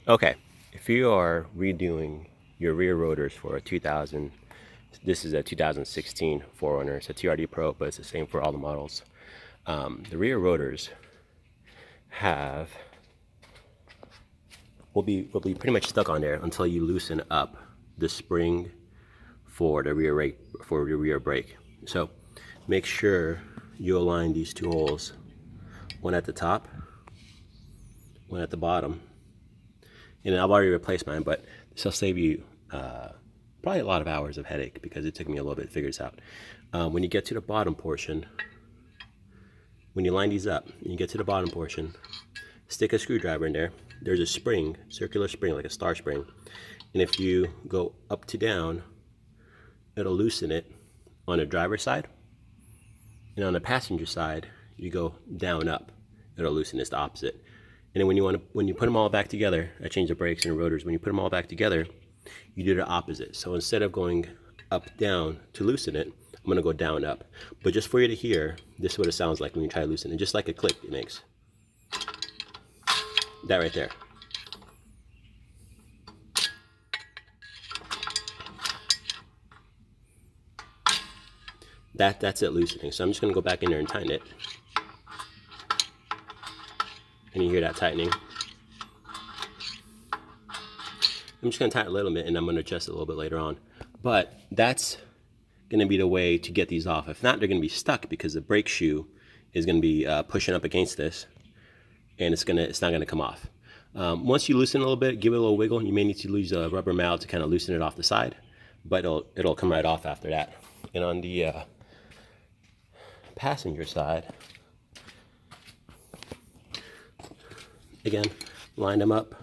Okay, if you are redoing your rear rotors for a 2000, this is a 2016 4Runner. It's a TRD Pro, but it's the same for all the models. The rear rotors have will be pretty much stuck on there until you loosen up the spring for the rear brake. So make sure you align these two holes, one at the top, one at the bottom. And I've already replaced mine, but this will save you probably a lot of hours of headache because it took me a little bit to figure this out. When you get to the bottom portion, when you line these up and you get to the bottom portion, stick a screwdriver in there. There's a spring, circular spring, like a star spring. And if you go up to down, it'll loosen it on the driver's side. And on the passenger side, you go down up. It'll loosen. It's the opposite. And then when you put them all back together, I changed the brakes and the rotors. When you put them all back together, you do the opposite. So instead of going up down to loosen it, I'm gonna go down up. But just for you to hear, this is what it sounds like when you try to loosen it. Just like a click it makes. That right there. That's it loosening. So I'm just gonna go back in there and tighten it. And you hear that tightening. I'm just gonna tighten a little bit and I'm gonna adjust it a little bit later on. But that's gonna be the way to get these off. If not, they're gonna be stuck because the brake shoe is gonna be pushing up against this and it's not gonna come off. Once you loosen a little bit, give it a little wiggle. You may need to use a rubber mallet to kind of loosen it off the side, but it'll come right off after that. And on the passenger side, again, line them up.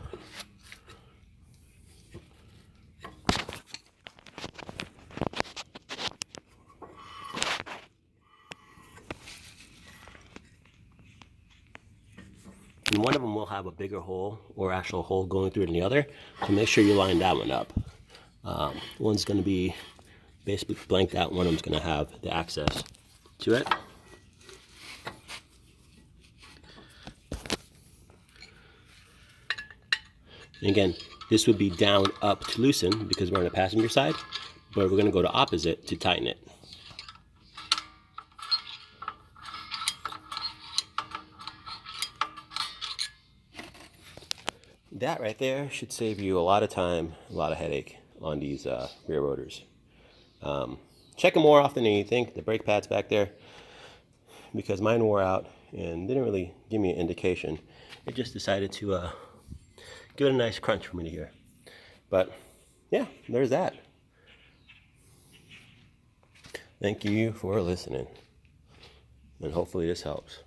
And one of them will have a bigger hole or actual hole going through it than the other. So make sure you line that one up. One's going to be basically blanked out. One of them's going to have the access to it. And again, this would be down up to loosen because we're on the passenger side, but we're going to go to opposite to tighten it. That right there should save you a lot of time, a lot of headache on these rear rotors. Check them more often than you think. The brake pads back there, because mine wore out and didn't really give me an indication. It just decided to give it a nice crunch for me to hear. But yeah, there's that. Thank you for listening, and hopefully this helps.